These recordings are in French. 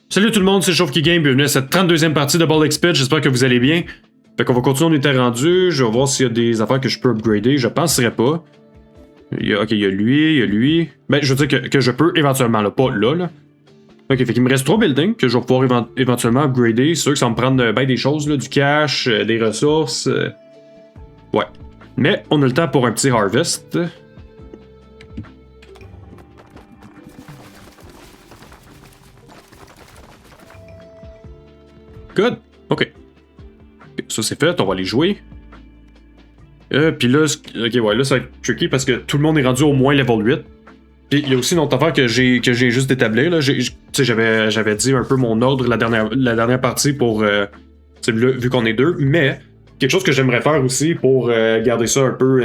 Salut tout le monde, c'est Chauve qui Game, bienvenue à cette 32e partie de Ball XP, j'espère que vous allez bien. Fait qu'on va continuer, on était rendu, je vais voir s'il y a des affaires que je peux upgrader, je penserais pas. Ok, il y a lui. Ben, je veux dire que je peux éventuellement, là, pas là, là. Ok, fait qu'il me reste 3 buildings que je vais pouvoir éventuellement upgrader. C'est sûr que ça va me prendre ben des choses, là, du cash, des ressources. Ouais. Mais on a le temps pour un petit harvest. Good. Ok. Ça c'est fait, on va aller jouer. Puis là, ok, ouais, là ça va être tricky parce que tout le monde est rendu au moins level 8. Puis il y a aussi une autre affaire que j'ai juste établi. Là. J'avais dit un peu mon ordre la dernière partie pour. Vu qu'on est deux. Mais quelque chose que j'aimerais faire aussi pour garder ça un peu.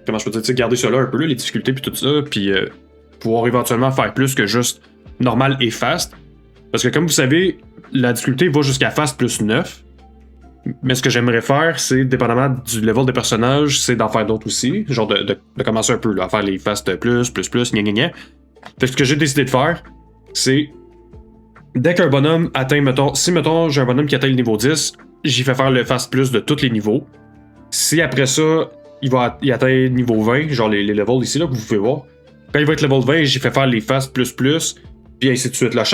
Comment je peux dire, garder ça là un peu, là, les difficultés puis tout ça. Puis pouvoir éventuellement faire plus que juste normal et fast. Parce que comme vous savez, la difficulté va jusqu'à fast plus 9. Mais ce que j'aimerais faire, c'est, dépendamment du level de personnage, c'est d'en faire d'autres aussi. Genre de commencer un peu là, à faire les fast plus, gna gna gna. Fait que ce que j'ai décidé de faire, c'est. Dès qu'un bonhomme atteint, si mettons j'ai un bonhomme qui atteint le niveau 10, j'y fais faire le fast plus de tous les niveaux. Si après ça, il atteint le niveau 20, genre les levels ici là que vous pouvez voir. Quand il va être level 20, j'y fais faire les fast plus, puis ainsi de suite. Là,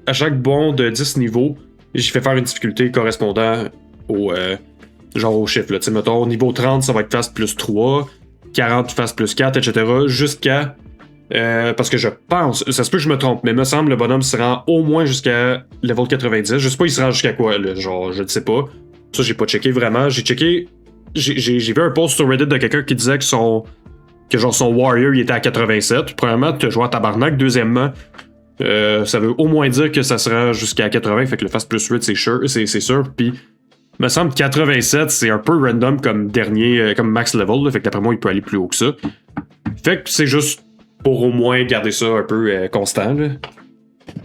à chaque bond de 10 niveaux, j'y fais faire une difficulté correspondant au chiffre. Là. Mettons, niveau 30, ça va être fast plus 3, 40 fast plus 4, etc. Jusqu'à. Parce que je pense, ça se peut que je me trompe, mais me semble le bonhomme se rend au moins jusqu'à level 90. Je sais pas, il se rend jusqu'à quoi, là, genre, je ne sais pas. Ça, j'ai pas checké vraiment. J'ai checké. J'ai vu un post sur Reddit de quelqu'un qui disait que son warrior il était à 87. Premièrement, tu joues à tabarnak. Deuxièmement, ça veut au moins dire que ça se rend jusqu'à 80. Fait que le fast plus 8, c'est sûr. Puis me semble 87, c'est un peu random comme dernier, comme max level, là, fait que d'après moi, il peut aller plus haut que ça. Fait que c'est juste pour au moins garder ça un peu constant, là.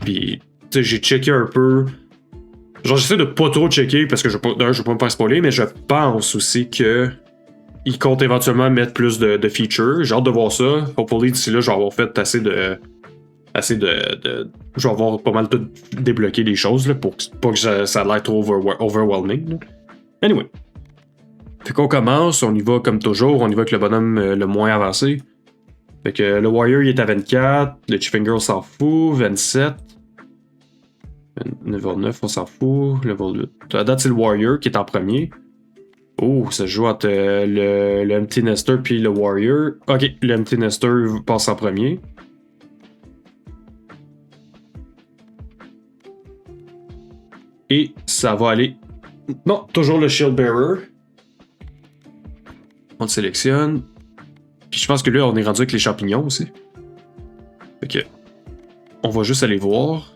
Puis, tu sais, j'ai checké un peu. Genre, j'essaie de pas trop checker parce que je veux pas me faire spoiler, mais je pense aussi que il compte éventuellement mettre plus de features. J'ai hâte de voir ça. Hopefully, d'ici là, je vais avoir fait assez de. Je vais avoir pas mal tout débloqué des choses là, pour pas que ça a l'air trop overwhelming. Là. Anyway. Fait qu'on commence, on y va comme toujours, on y va avec le bonhomme le moins avancé. Fait que le Warrior il est à 24, le Chiefing Girl s'en fout, 27. Level 9, on s'en fout, level 8. À date, c'est le Warrior qui est en premier. Oh, ça joue entre le Empty Nester puis le Warrior. Ok, le Empty Nester passe en premier. Et ça va aller. Non, toujours le Shield Bearer. On le sélectionne. Puis je pense que là, on est rendu avec les champignons aussi. Fait que. On va juste aller voir.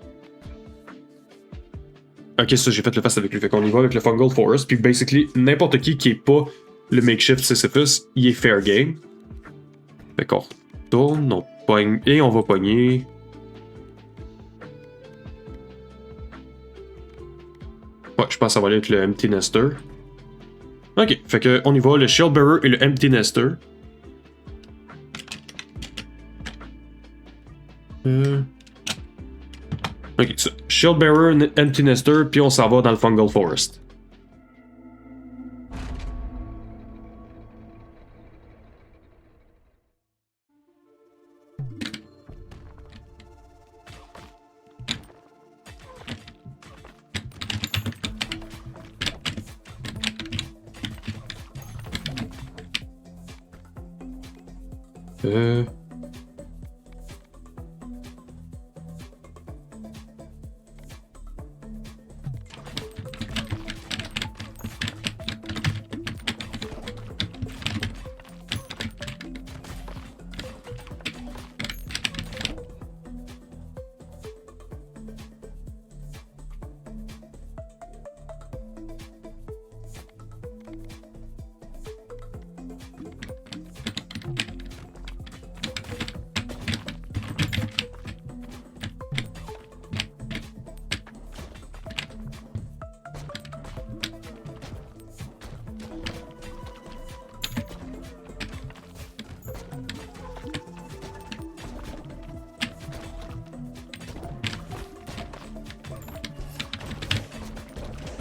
Ok, ça, j'ai fait le fast avec lui. Fait qu'on y va avec le Fungal Forest. Puis basically, n'importe qui est pas le Makeshift Sisyphus, il est fair game. Fait qu'on retourne, on pogne. Et on va pogner. Ouais, je pense que ça va aller avec le Empty Nester. Ok, fait que on y va, le Shield Bearer et le Empty Nester. Ok, ça. Shield Bearer, Empty Nester, puis on s'en va dans le Fungal Forest.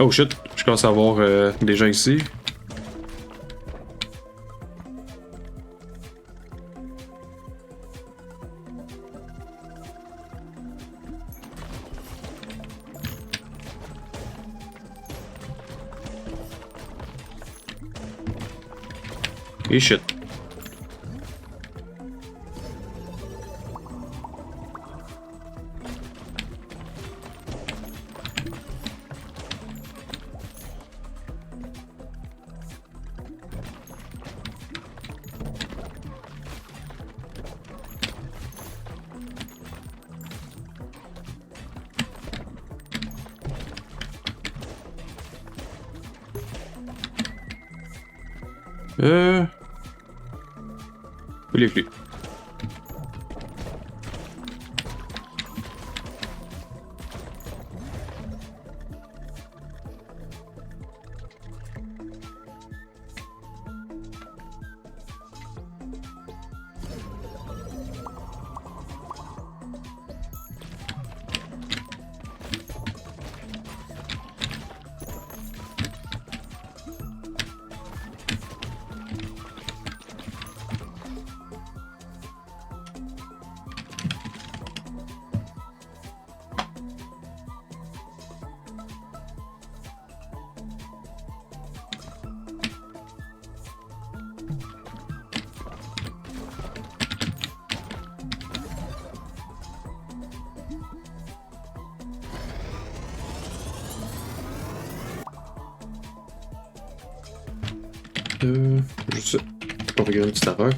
Oh shit, je commence à avoir des gens ici. Et shit. Où les clés? Juste configurer une petite affaire.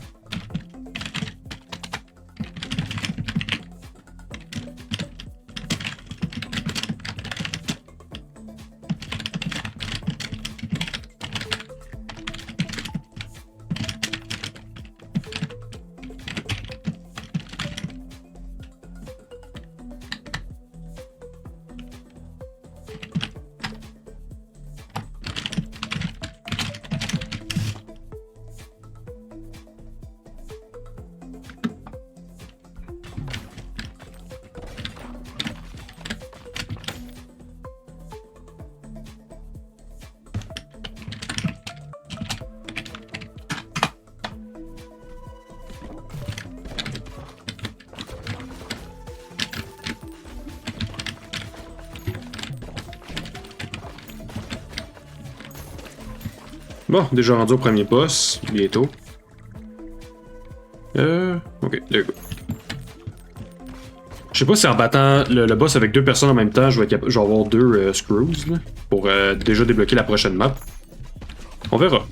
Bon, déjà rendu au premier boss, bientôt. Ok, there you go. Je sais pas si en battant le boss avec deux personnes en même temps, je vais avoir deux screws là, pour déjà débloquer la prochaine map. On verra.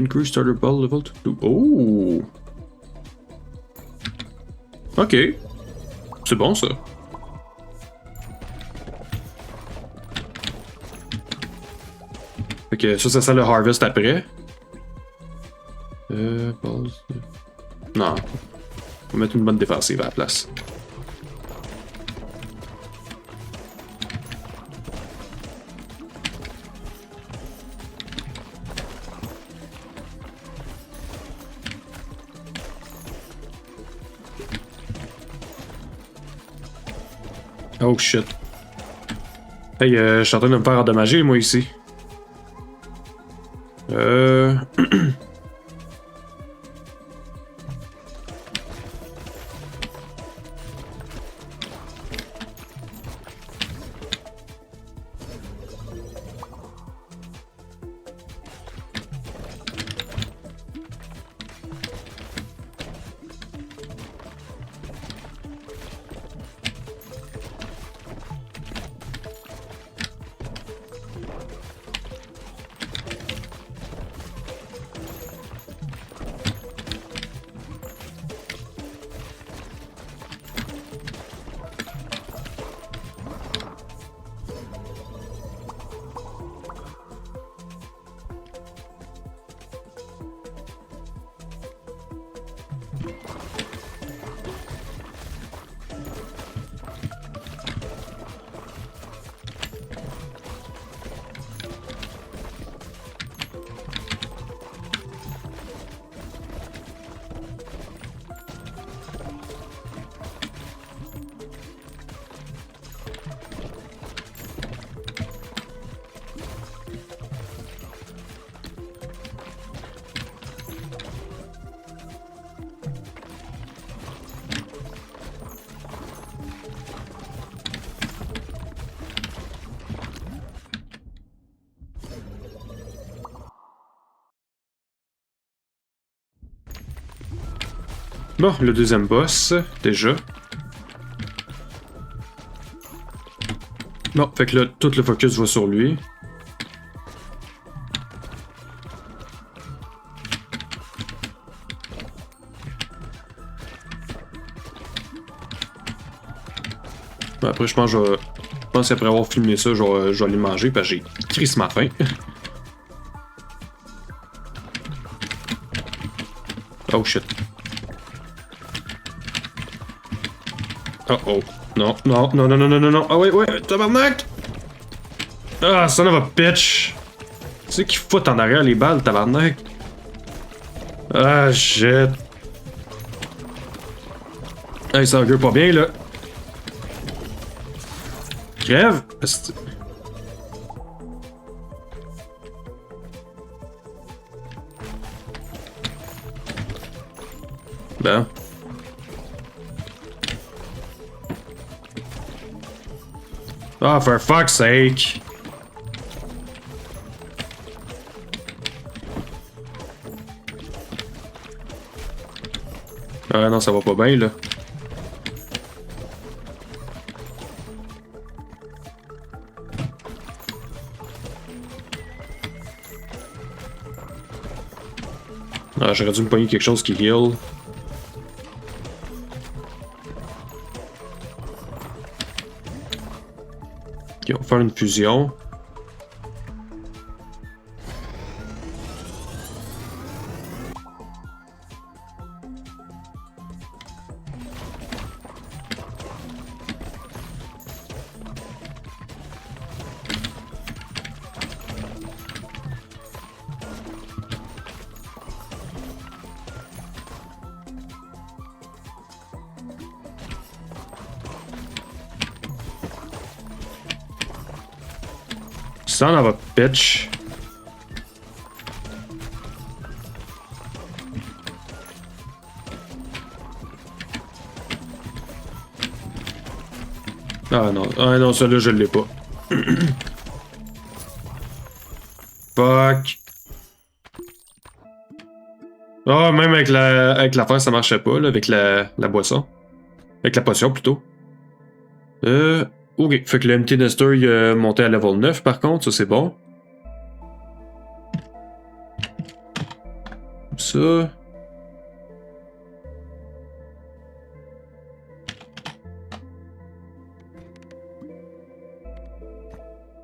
Increase starter ball level to 2. Oh! Ok. C'est bon ça. Fait que ça sert le harvest après. Balls. Non. On va mettre une bonne défensive à la place. Oh shit. Hey, je suis en train de me faire endommager, moi, ici. Bon, le deuxième boss, déjà. Bon, fait que là, tout le focus va sur lui. Bon, après, je pense qu'après avoir filmé ça, je vais aller manger parce que j'ai crissement faim. Oh shit. Oh oh. Non, non, non, non, non, non, non, non. Ah ouais, ouais, tabarnak! Ah, son of a bitch! Tu sais qu'il fout en arrière les balles, tabarnak? Ah, shit. Hey, ça augure pas bien, là. Crève! Ben. Oh, for fuck's sake! Ah non, ça va pas bien, là. Ah, j'aurais dû me pogner quelque chose qui heal. Ok, on va faire une fusion. Son of a bitch. Ah non, celui-là je l'ai pas. Fuck. Ah, même avec l'affaire ça marchait pas, là, avec la boisson. Avec la potion plutôt. Ok, fait que le Empty Nester il a monté à level 9 par contre, ça c'est bon. Ça.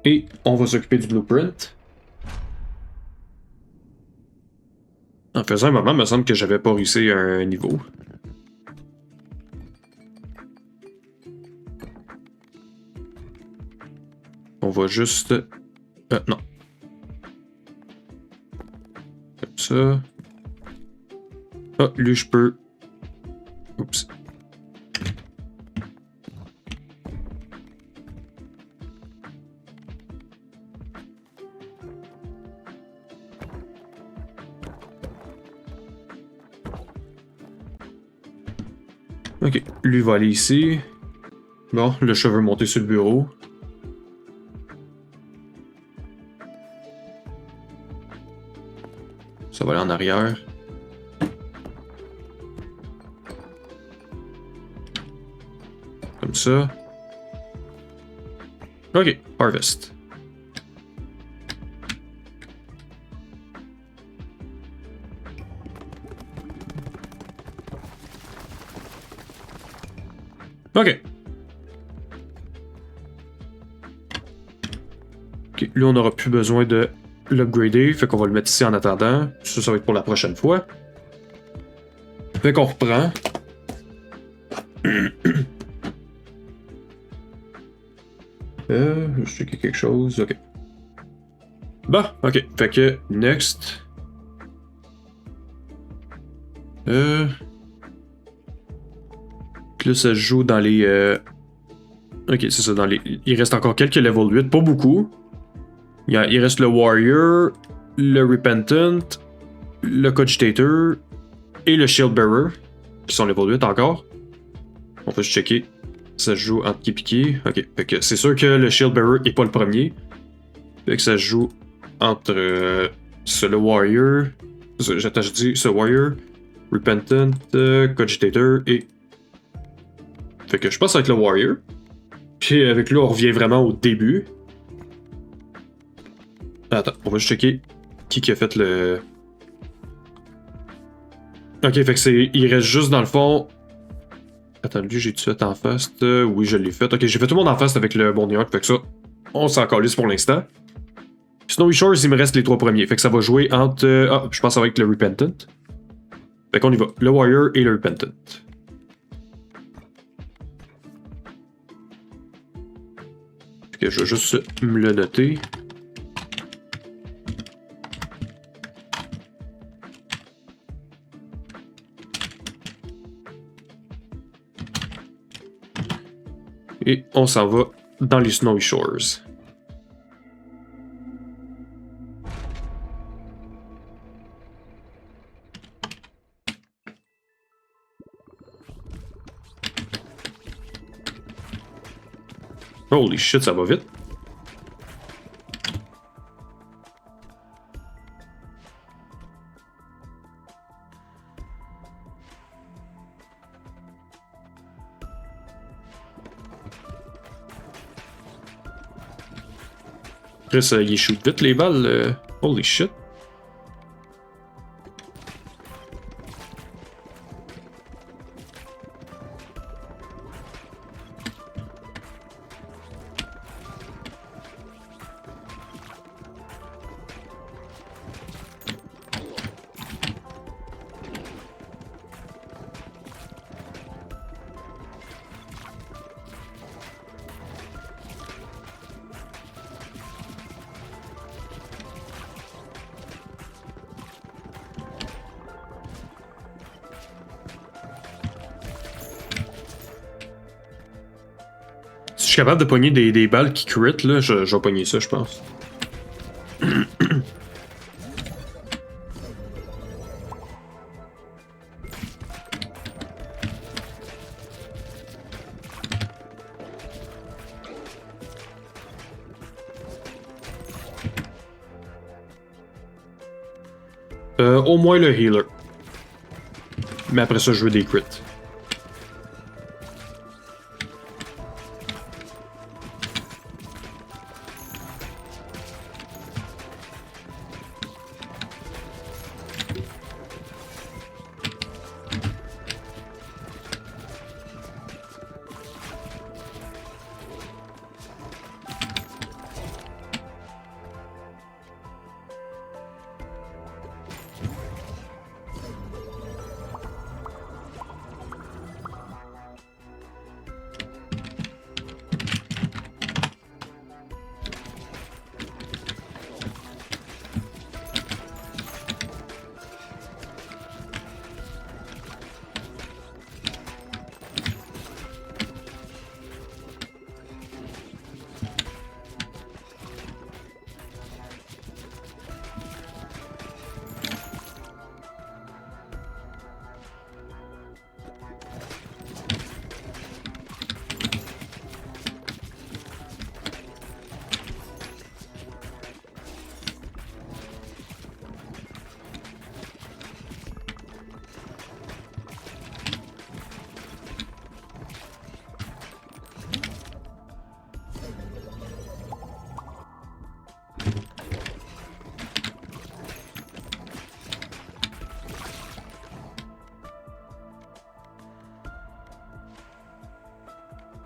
Et on va s'occuper du blueprint. En faisant un moment, il me semble que j'avais pas réussi un niveau. On va juste... non. Comme ça. Ah, lui, je peux... Oups. Ok, lui va aller ici. Bon, le chat veut monter sur le bureau. Ça va aller en arrière. Comme ça. Ok, harvest. Ok. Ok, lui on n'aura plus besoin de l'upgrader, fait qu'on va le mettre ici en attendant. Ça va être pour la prochaine fois. Fait qu'on reprend. Je checker quelque chose. Ok. Bah, ok. Fait que, next. Là, ça se joue dans les. Ok, c'est ça, dans les. Il reste encore quelques level 8, pas beaucoup. Il reste le Warrior, le Repentant, le Cogitator et le Shieldbearer, qui sont level 8 encore. On peut juste checker. Ça se joue entre qui et qui. Ok, fait que c'est sûr que le Shieldbearer est pas le premier. Fait que ça se joue entre le Warrior. J'attends, je dis ce Warrior, Repentant, Cogitator et. Fait que je pense avec le Warrior. Puis avec lui, on revient vraiment au début. Attends, on va juste checker qui a fait le. Ok, fait que c'est. Il reste juste dans le fond. Attends, lui, j'ai-tu fait en fast? Oui, je l'ai fait. Ok, j'ai fait tout le monde en fast avec le Bonnie Hawk, fait que ça, on s'en calisse pour l'instant. Snowy Shores, il me reste les 3 premiers, fait que ça va jouer entre. Je pense avec le Repentant. Fait qu'on y va. Le Warrior et le Repentant. Fait que je vais juste me le noter. Et on s'en va dans les Snowy Shores. Holy shit, ça va vite. Chris, il shoot vite les balles. Holy shit. Si je suis capable de pogner des balles qui crit, là, je vais pogner ça, je pense. Au moins le healer. Mais après ça, je veux des crits.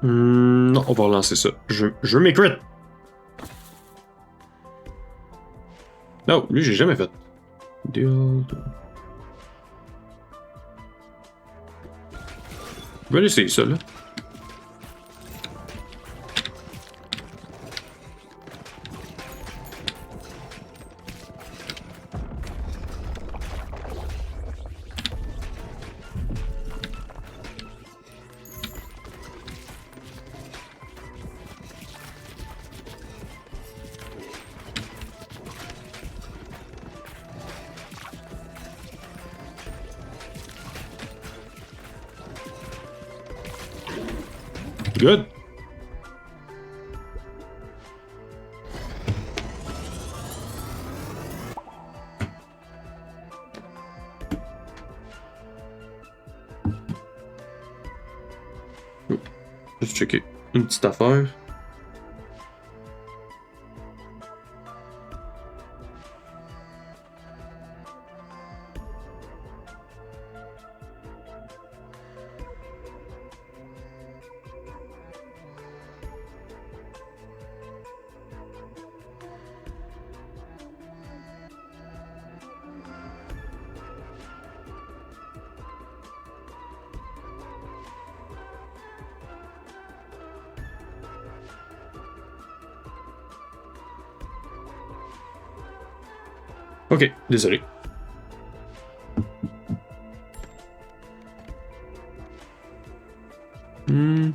Non, on va relancer ça. Je veux mes crits! Non, lui, j'ai jamais fait. Deal. Je vais laisser ça, là. Good. Juste checker une petite affaire. Ok, désolé. Hmm.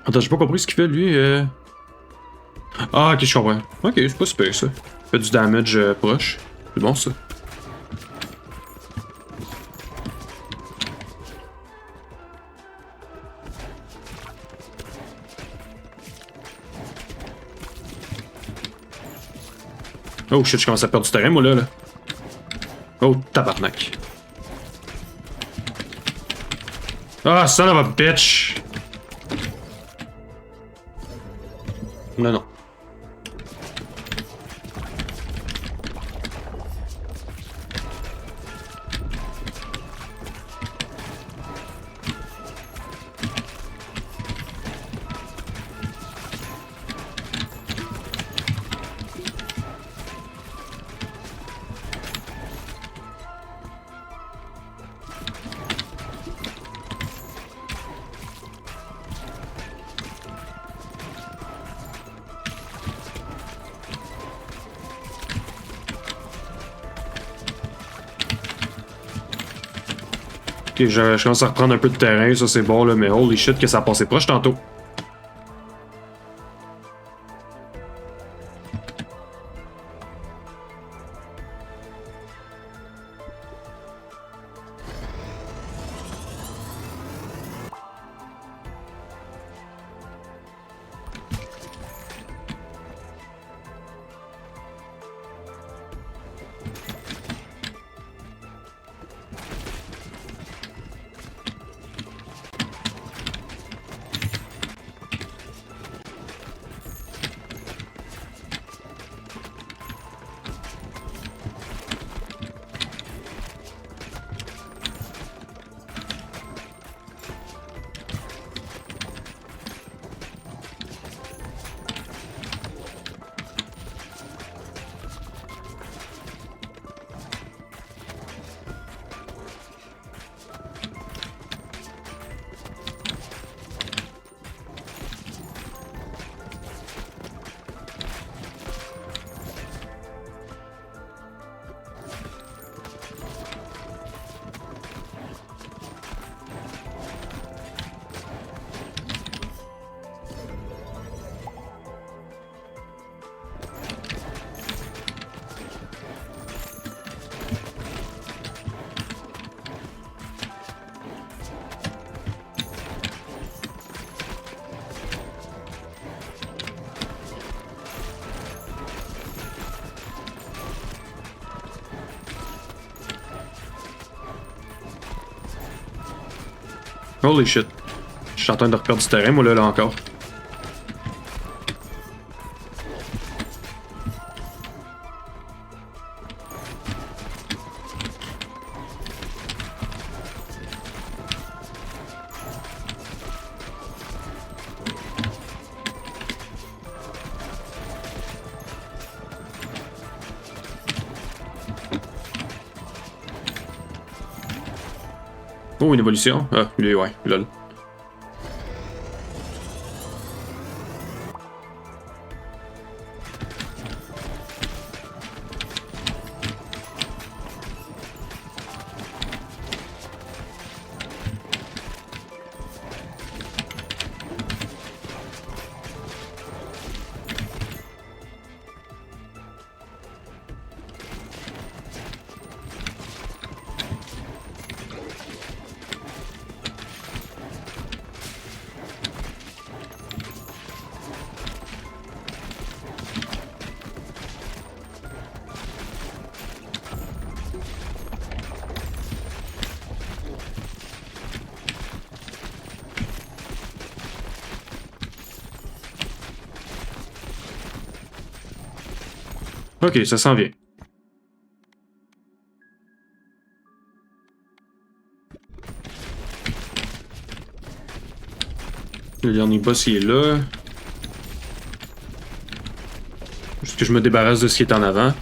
Attends, j'ai pas compris ce qu'il fait, lui. Ah, ok, je comprends. Ok, c'est pas super, ça. Il fait du damage proche. C'est bon, ça. Oh shit, je commence à perdre du terrain, moi, là. Oh, tabarnak. Ah, son of a bitch! Non, non. Ok, je commence à reprendre un peu de terrain, ça c'est bon, là, mais holy shit que ça a passé proche tantôt. Holy shit. Je suis en train de reperdre du terrain, moi, là encore. Oh, une évolution. Ah, lui, ouais, lol. Ok, ça s'en vient. Le dernier boss, il est là. Juste que je me débarrasse de ce qui est en avant.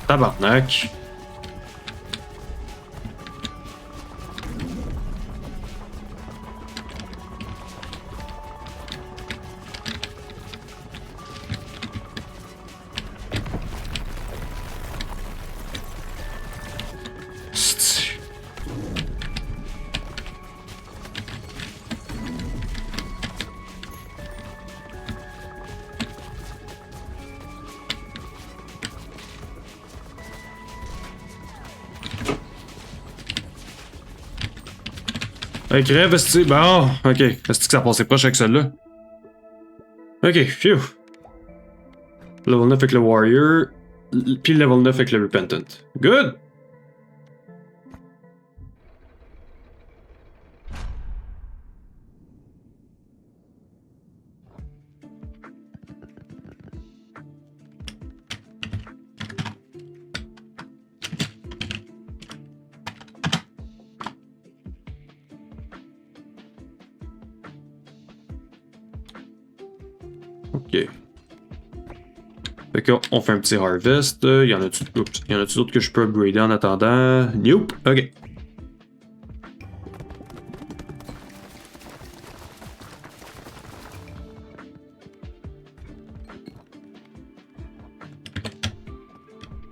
Tabarnak. C'ti. Hey, crève, est-ce bon, ok. Est-ce que ça passait proche avec celle-là? Ok, phew. Level 9 avec le Warrior, puis level 9 avec le Repentant. Good! Ok. Fait qu'on fait un petit harvest. Y en a-tu d'autres que je peux upgrader en attendant? Nope. Ok.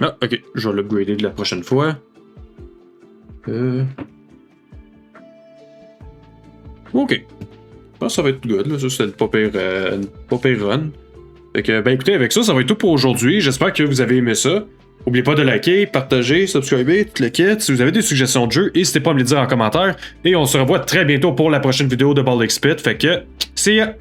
Ah, ok. Je vais l'upgrader de la prochaine fois. Ok. Ah, ça va être good, là. Ça, c'est une pas pire run. Fait que, ben écoutez, avec ça, ça va être tout pour aujourd'hui. J'espère que vous avez aimé ça. N'oubliez pas de liker, partager, subscriber, tout le kit. Si vous avez des suggestions de jeux, n'hésitez pas à me les dire en commentaire. Et on se revoit très bientôt pour la prochaine vidéo de Baldur's Pit. Fait que, see ya!